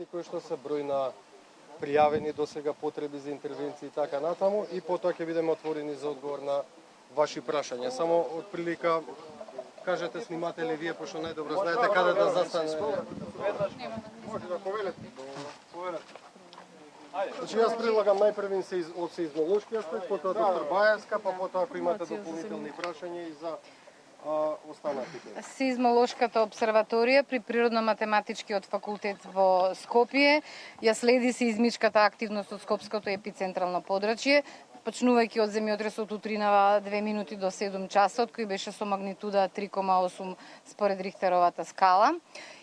објекти кои што се број на пријавени до сега потреби за интервенции и така натаму, и потоа ќе бидеме отворени за одговор на ваши прашања. Само од прилика кажете, снимате ли вие, пошто најдобро знаете каде да застане. Може да повелете. Значи јас предлагам најпрвин од сеизмолошки аспект, потоа доктор Баевска, па потоа ако имате дополнителни прашања и за останатите. Сеизмолошката обсерваторија при Природно-математичкиот факултет во Скопје ја следи сеизмичката активност од Скопското епицентрално подрачје, почнувајќи од земјотресот утринава 2 минути до 7 часот, кој беше со магнитуда 3,8 според Рихтеровата скала.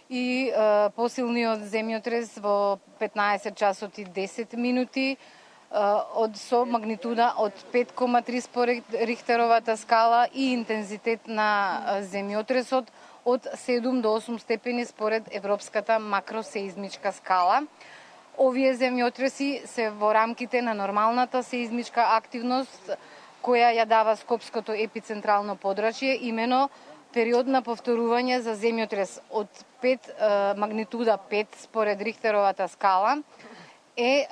И посилниот земјотрес во 15 часот и 10 минути со магнитуда од 5,3 според Рихтеровата скала и интензитет на земјотресот од 7 до 8 степени според Европската макросеизмичка скала. Овие земјотреси се во рамките на нормалната сеизмичка активност која ја дава Скопското епицентрално подрачје, имено период на повторување за земјотрес од магнитуда 5 според Рихтеровата скала е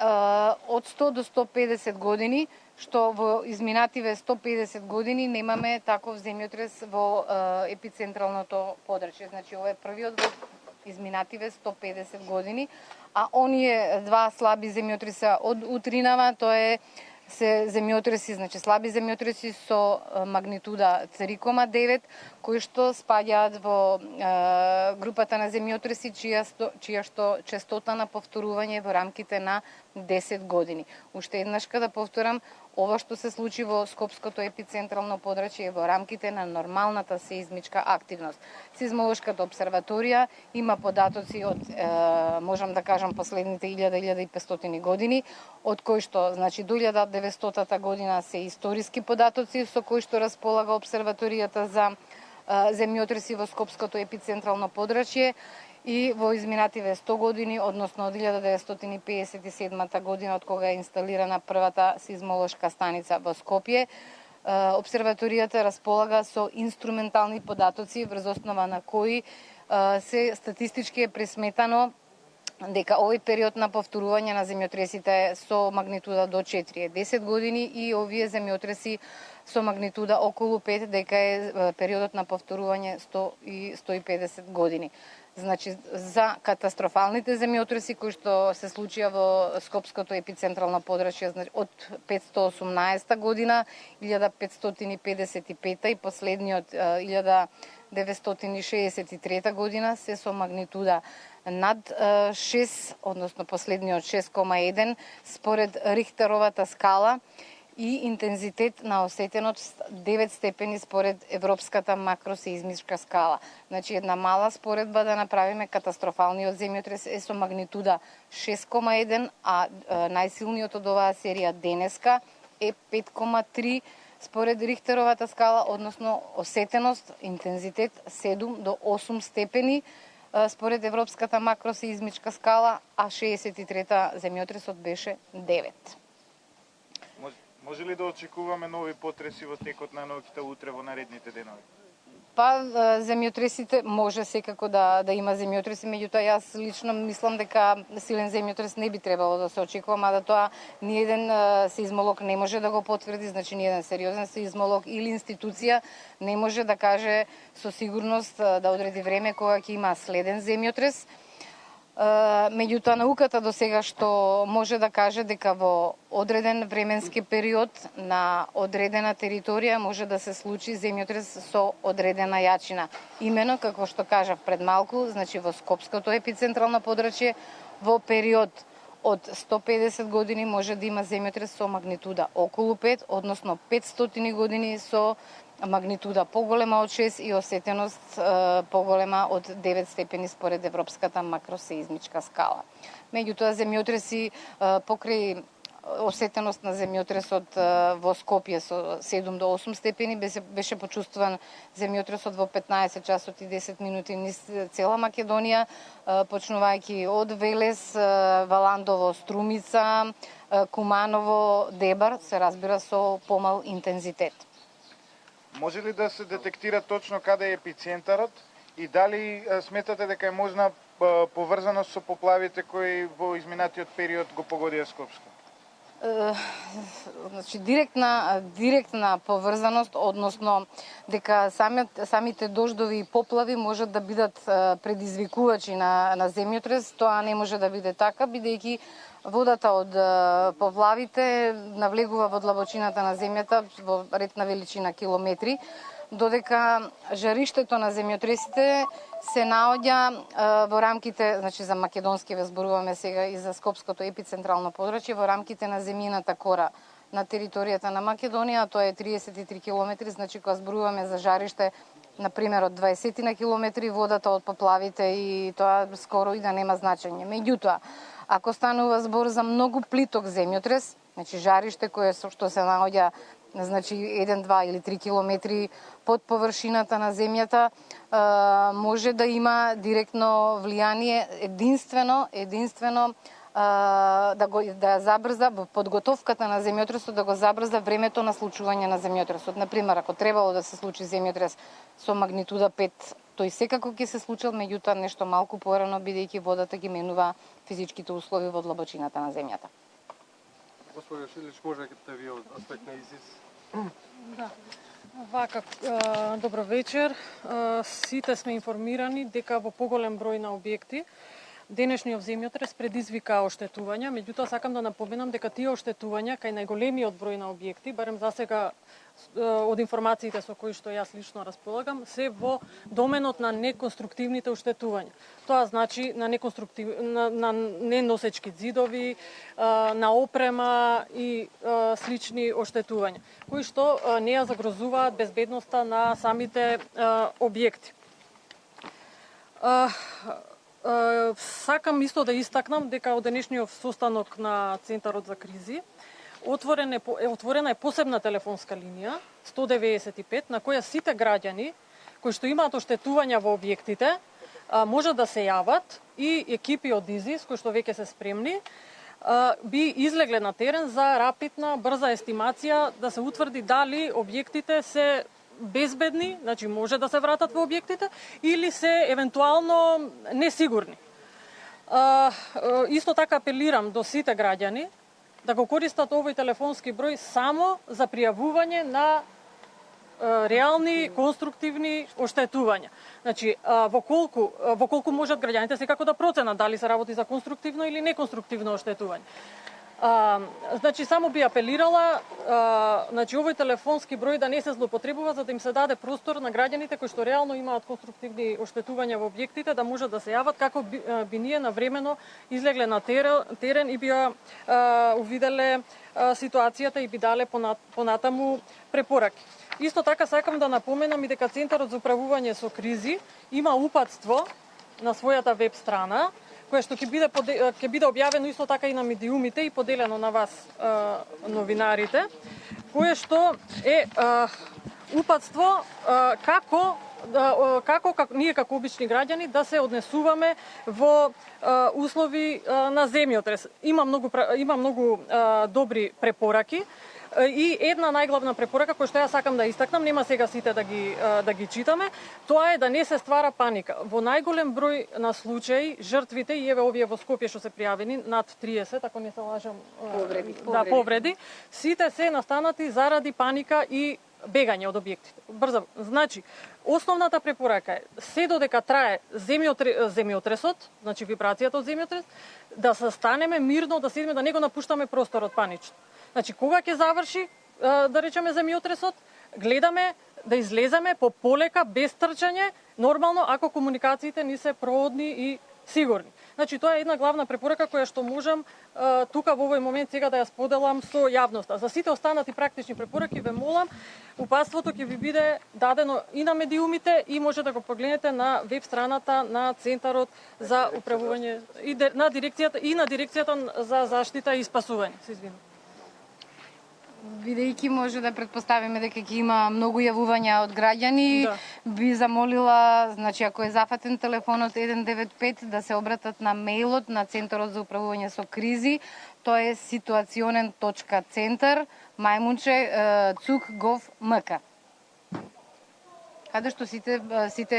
од 100 до 150 години, што во изминативе 150 години немаме таков земјотрес во епицентралното подрачје. Значи, ова е првиот во изминативе 150 години, а оние два слаби земјотреса од утринава, тоа е се земјотреси, значи слаби земјотреси со магнитуда 3,9, кои што спаѓаат во групата на земјотреси чија што честота на повторување во рамките на 10 години. Уште еднаш да повторам, ова што се случи во Скопското епицентрално подрачје во рамките на нормалната сеизмичка активност. Сеизмолошката обсерваторија има податоци од, можам да кажам, последните 1000-1500 години, од кои што, значи, до 1900 година се историски податоци со кои што располага обсерваторијата за земјотреси во Скопското епицентрално подрачје, и во изминативе 100 години, односно од 1957 година, од кога е инсталирана првата сеизмолошка станица во Скопје, обсерваторијата располага со инструментални податоци врз основа на кои се статистички е пресметано дека овој период на повторување на земјотресите со магнитуда до 4 е 10 години и овие земјотреси со магнитуда околу 5 дека е периодот на повторување 100 и 150 години. Значи, за катастрофалните земјотреси кои што се случија во Скопското епицентрално подрачје, значи, од 518 година, 1555 и последниот 1963 година се со магнитуда над 6, односно последниот 6,1 според Рихтеровата скала и интензитет на осетеност 9 степени според Европската макросеизмичка скала. Значи, една мала споредба да направиме, катастрофалниот земјотрес е со магнитуда 6,1, а најсилниот од оваа серија денеска е 5,3 според Рихтеровата скала, односно осетеност, интензитет 7 до 8 степени според Европската макросеизмичка скала, а 63-та земјотресот беше 9. Може ли да очекуваме нови потреси во текот на ноќта утре во наредните денови? Па, земјотресите може секако да има земјотреси, меѓутоа јас лично мислам дека силен земјотрес не би требало да се очекува, мада тоа ниеден сеизмолог не може да го потврди, значи ниеден сериозен сеизмолог или институција не може да каже со сигурност да одреди време кога ќе има следен земјотрес. Меѓутоа, науката до сега што може да каже дека во одреден временски период на одредена територија може да се случи земјотрес со одредена јачина. Имено, како што кажав пред малку, значи во Скопското епицентрално подрачје, во период од 150 години може да има земјотрес со магнитуда околу 5, односно 500 години со магнитуда поголема од 6 и осетеност поголема од 9 степени според Европската макросеизмичка скала. Меѓутоа, земјотреси покрај осетеност на земјотресот во Скопје со 7 до 8 степени беше почувствуван земјотресот во 15 часот и 10 минути низ цела Македонија, почнувајќи од Велес, Валандово, Струмица, Куманово, Дебар, се разбира со помал интензитет. Може ли да се детектира точно каде е епицентарот и дали сметате дека е можна поврзаност со поплавите кои во изминатиот период го погодија Скопско? Значи директна поврзаност, односно дека самите дождови и поплави можат да бидат предизвикувачи на земјотрес, тоа не може да биде така, бидејќи водата од поплавите навлегува во длабочината на земјата во ред на величина километри, додека жариштето на земјотресите се наоѓа во рамките, значи за македонски ве зборуваме сега и за Скопското епицентрално подрачје, во рамките на земјината кора на територијата на Македонија, тоа е 33 километри, значи кога зборуваме за жариште, например од 20 на километри, водата од поплавите и тоа скоро и да нема значење. Меѓутоа, ако станува збор за многу плиток земјотрес, значи жариште кое што се наоѓа значи 1, 2 или 3 километри под површината на земјата, може да има директно влијание единствено да забрза во подготовката на земјотресот, да го забрза времето на случување на земјотресот. Например, ако требало да се случи земјотрес со магнитуда 5, тој секако ќе се случил, меѓутоа нешто малку порано, бидејќи водата ги менува физичките услови во длабочината на земјата. Господи Шилич, можете ви од аспект на ИСИС? Да. Вака, добро вечер. Сите сме информирани дека во поголем број на објекти денешниот земјотрес предизвика оштетувања, меѓутоа сакам да напоменам дека тие оштетувања кај најголемиот број на објекти, барем засега од информациите со кои што јас лично располагам, се во доменот на неконструктивните оштетувања. Тоа значи на на неносечки ѕидови, на опрема и слични оштетувања, кои што не ја загрозуваат безбедноста на самите објекти. Сакам исто да истакнам дека од денешниот состанок на Центарот за кризи отворена е посебна телефонска линија 195 на која сите граѓани кои што имаат оштетувања во објектите можат да се јават и екипи од ИЗИС кои што веќе се спремни би излегле на терен за рапидна, брза естимација да се утврди дали објектите се безбедни, значи може да се вратат во објектите, или се евентуално несигурни. Исто така апелирам до сите граѓани да го користат овој телефонски број само за пријавување на реални, конструктивни оштетувања. Значи, во колку можат граѓаните секако да проценат дали се работи за конструктивно или неконструктивно оштетување. Значи, само би апелирала, значи, овој телефонски број да не се злоупотребува, за да им се даде простор на граѓаните кои што реално имаат конструктивни оштетувања во објектите, да можат да се јават, како би ние навремено излегле на терен и би увиделе ситуацијата и би дале понатаму препораки. Исто така сакам да напоменам и дека Центарот за управување со кризи има упатство на својата веб страна, кое што ќе биде објавено исто така и на медиумите и поделено на вас новинарите, кое што е упатство како ние како обични граѓани да се однесуваме во услови на земјотрес. Има многу добри препораки. И една најглавна препорака која што ја сакам да истакнам, нема сега сите да ги читаме, тоа е да не се ствара паника. Во најголем број на случаи жртвите, и еве овие во Скопје што се пријавени, над 30, ако не се лажам, повреди, сите се настанати заради паника и бегање од објектите. Брзо. Значи, основната препорака е се додека трае земјотресот, значи вибрацијата од земјотрес, да се станеме мирно, да седиме, да не го напуштаме просторот панично. Значи, кога ќе заврши, да речеме, земјотресот, гледаме да излеземе по полека, без трчање, нормално, ако комуникациите ни се проводни и сигурни. Значи, тоа е една главна препорака која што можам тука во овој момент сега да ја споделам со јавноста. За сите останати практични препораки ве молам, упатството ќе ви биде дадено и на медиумите и може да го погледнете на веб страната на Центарот за управување и на дирекцијата за заштита и спасување. Се извинувам. Бидејќи може да претпоставиме дека ќе има многу јавувања од граѓани, би замолила, значи ако е зафатен телефонот 195, да се обратат на мејлот на Центарот за управување со кризи, тоа е situacionen.centar _cuk.gov.mk. каде што сите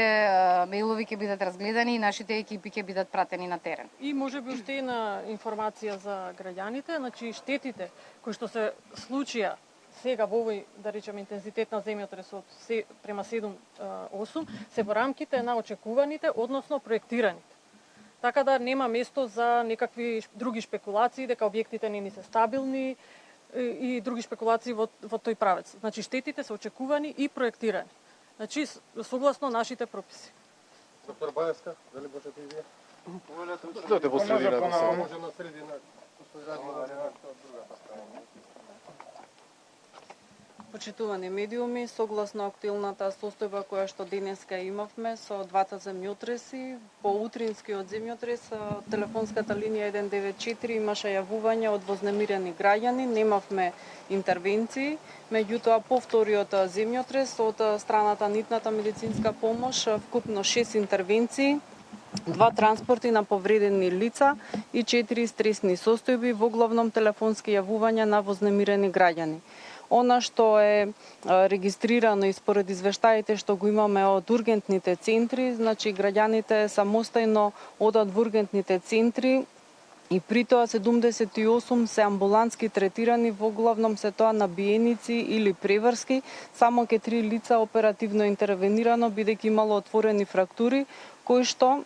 мејлови ќе бидат разгледани и нашите екипи ќе бидат пратени на терен. И може би уште една информација за граѓаните, значи штетите кои што се случија сега во овој, да речеме, интензитет на земјотресот према 7-8, се во рамките на очекуваните, односно проектираните. Така да нема место за некакви други шпекулации, дека објектите не ни се стабилни и други шпекулации во тој правец. Значи штетите се очекувани и проектирани. Значи согласно нашите прописи. Доктор Баевска, дали можете и вие? Дойте во средина да се. Може на средина, другата страна. Почитувани медиуми, согласно актуелната состојба која што денеска имавме со двата земјотреси, по утринскиот земјотрес, телефонската линија 194 имаше јавување од вознемирени граѓани, немавме интервенции, меѓутоа по вториот земјотрес од страната Нитната медицинска помош вкупно 6 интервенции, 2 транспорти на повредени лица и 4 стресни состојби, во главном телефонски јавувања на вознемирени граѓани. Она што е регистрирано и според извештаите што го имаме од ургентните центри, значи граѓаните самостојно одат во ургентните центри и при тоа 78 се амбулантски третирани, во главном се тоа набиеници или преврски, само ке 3 лица оперативно интервенирано бидејќи имало отворени фрактури кои што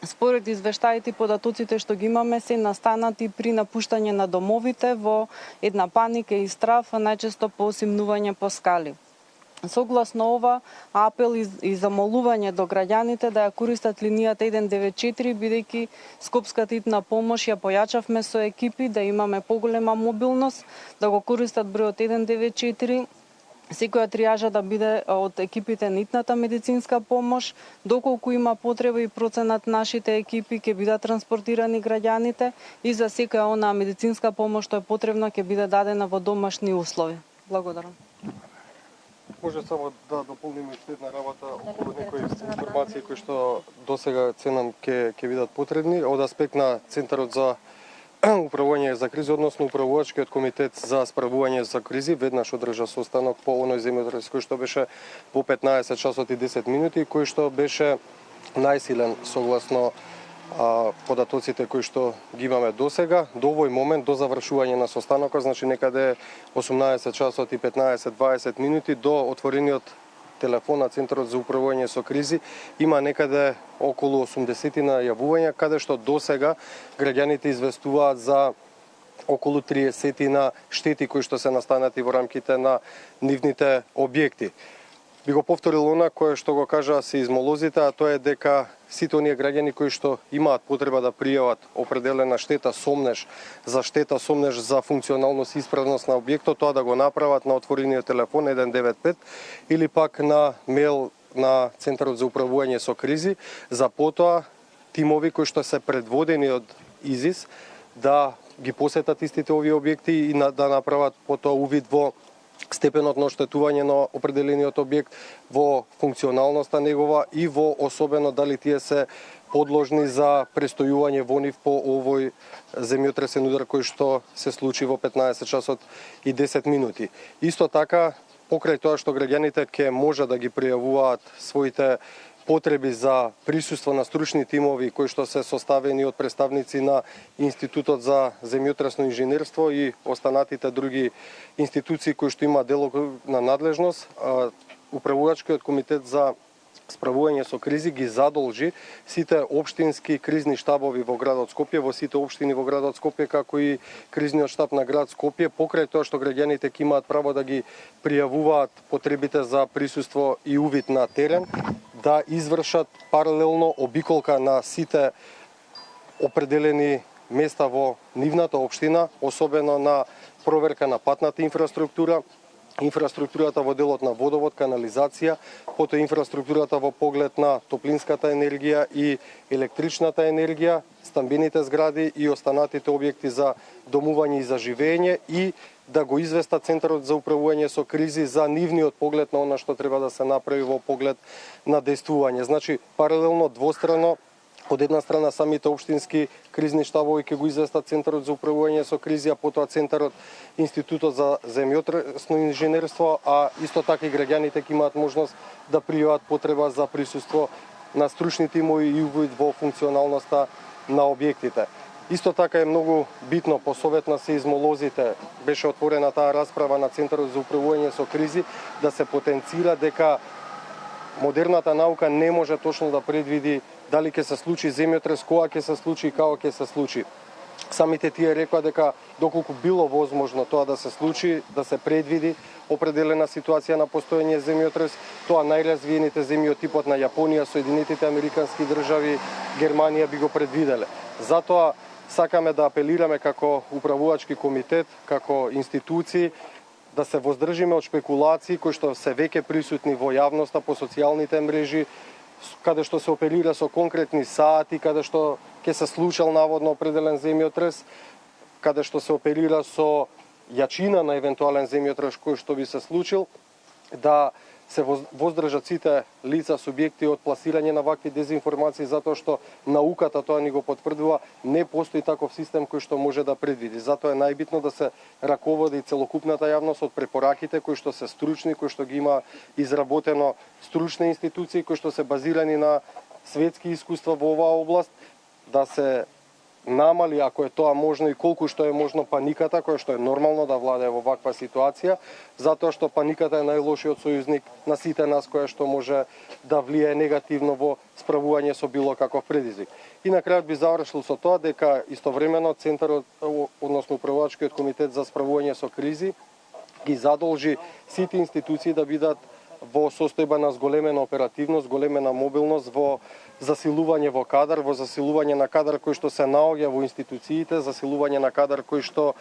според извештаите и податоците што ги имаме се настанати при напуштање на домовите во една паника и страв, најчесто по осимнување по скали. Согласно ова, апел и замолување до граѓаните да ја користат линијата 194, бидејќи Скопската итна помош ја појачавме со екипи, да имаме поголема мобилност, да го користат бројот 194, секоја триажа да биде од екипите на итната медицинска помош, доколку има потреба и проценат нашите екипи ќе бидат транспортирани граѓаните и за секоја онаа медицинска помош што е потребна ќе биде дадена во домашни услови. Благодарам. Може само да дополним уште една работа околу некои информации кои што досега ценам ќе бидат потребни од аспект на Центарот за управување за кризи, односно управувачкиот комитет за справување за кризи веднаш одржа состанок по оној земјотрес кој што беше во 15 часот и 10 минути, кој што беше најсилен согласно податоците кои што ги имаме досега. До овој момент, до завршување на состанокот, значи некаде 18 часот и 15-20 минути до отворениот телефон на Центарот за управување со кризи, има некаде околу 80 јавувања, каде што досега граѓаните известуваат за околу 30 штети кои што се настанати во рамките на нивните објекти. Би го повторил она кое што го кажа сеизмолозите, а тоа е дека сите оние граѓани кои што имаат потреба да пријават определена штета, сомнеш за функционалност и исправност на објектот, тоа да го направат на отворениот телефон 195 или пак на мејл на Центарот за управување со кризи, за потоа тимови кои што се предводени од ИЗИС да ги посетат истите овие објекти и да направат потоа увид во степенот на оштетување на определениот објект, во функционалноста негова и во особено дали тие се подложни за престојување во нив по овој земјотресен удар кој што се случи во 15 часот и 10 минути. Исто така, покрај тоа што граѓаните ќе може да ги пријавуваат своите потреби за присуство на стручни тимови кои што се составени од представници на Институтот за земјотресно инженерство и останатите други институции кои што има делокружна надлежност, управувачкиот комитет за справување со кризи ги задолжи сите општински кризни штабови во градот Скопје, во сите општини во градот Скопје, како и кризниот штаб на град Скопје, покрај тоа што граѓаните ќе имаат право да ги пријавуваат потребите за присуство и увид на терен, да извршат паралелно обиколка на сите определени места во нивната општина, особено на проверка на патната инфраструктура, инфраструктурата во делот на водовод, канализација, потоа инфраструктурата во поглед на топлинската енергија и електричната енергија, стамбените згради и останатите објекти за домување и за живење и да го известат Центарот за управување со кризи за нивниот поглед на она што треба да се направи во поглед на действување. Значи, паралелно, двострано од една страна самите општински кризни штабови ќе го известат Центарот за управување со кризи, а потоа Центарот, Институтот за земјотресно инженерство, а исто така и граѓаните ќе имаат можност да пријават потреба за присуство на стручни тимови и увид во функционалноста на објектите. Исто така е многу битно по совет на сеизмолозите, беше отворена таа расправа на Центарот за управување со кризи, да се потенцира дека модерната наука не може точно да предвиди дали ќе се случи земјотрес, кога ќе се случи и како ќе се случи. Самите тие рекоа дека доколку било возможно тоа да се случи, да се предвиди определена ситуација на постоење земјотрес, тоа најразвиените земји од типот на Јапонија, Соединетите Американски држави, Германија би го предвиделе. Затоа сакаме да апелираме како управувачки комитет, како институции, да се воздржиме од шпекулации кои што се веќе присутни во јавноста по социјалните мрежи, каде што се оперира со конкретни сати, каде што ќе се случил наводно определен земјотрес, каде што се оперира со јачина на евентуален земјотрес кој што би се случил, да се воздржат сите лица, субјекти од пласирање на вакви дезинформации, затоа што науката тоа ни го потврдува, не постои таков систем кој што може да предвиди. Затоа е најбитно да се раководи целокупната јавност од препораките кои што се стручни, кои што ги има изработено стручни институции, кои што се базирани на светски искуства во оваа област, да се намали, ако е тоа можно и колку што е можно, паниката, која што е нормално да владее во ваква ситуација, затоа што паниката е најлошиот сојузник на сите нас, која што може да влијае негативно во справување со било каков предизвик. И на крајот би завршил со тоа дека истовремено Центарот, односно Управувачкиот комитет за справување со кризи, ги задолжи сите институции да бидат во состојба на зголемена оперативност, големена мобилност, во засилување во кадар, во засилување на кадар кој што се наоѓа во институциите, засилување на кадар кој што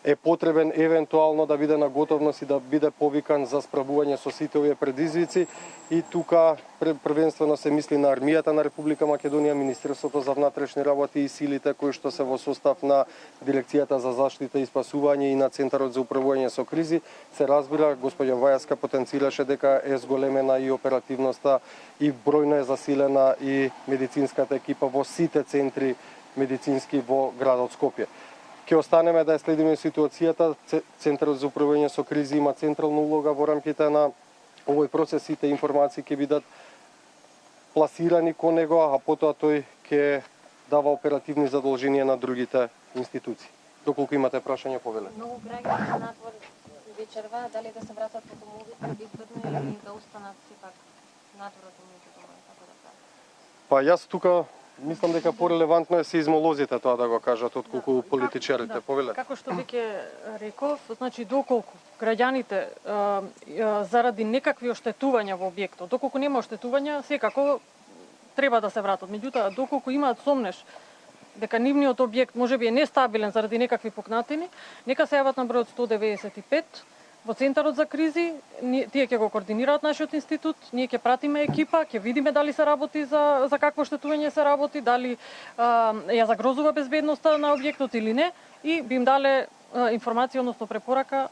е потребен евентуално да биде на готовност и да биде повикан за справување со сите овие предизвици. И тука првенствено се мисли на армијата на Република Македонија, Министерството за внатрешни работи и силите кои што се во состав на Дирекцијата за заштита и спасување и на Центарот за управување со кризи. Се разбира, господја Вајаска потенцираше дека е зголемена и оперативноста и бројно е засилена и медицинската екипа во сите центри медицински во градот Скопје. Ќе останеме да ја следиме ситуацијата. Центарот за управување со кризи има централна улога во рамките на овој процес. Сите информации ќе бидат пласирани кон него, а потоа тој ќе дава оперативни задолженија на другите институции. Доколку имате прашања, повелете. Многу граѓани надвор вечерва, дали да се вратат по домовите безбедно или да останат сепак надвор од домовите, како да кажа? Па јас тука мислам дека порелевантно е сеизмолозите тоа да го кажат отколку политичарите. Повелете. Како што веќе реков, значи доколку граѓаните заради некакви оштетувања во објектот, доколку нема оштетувања, секако треба да се вратат. Меѓутоа, доколку имаат сомнеш дека нивниот објект можеби е нестабилен заради некакви пукнатини, нека се јават на бројот 195 во Центарот за кризи. Тие ќе го координираат нашиот институт, ние ќе пратиме екипа, ќе видиме дали се работи за какво оштетување се работи, дали ја загрозува безбедноста на објектот или не, и би им дале информација, односно препорака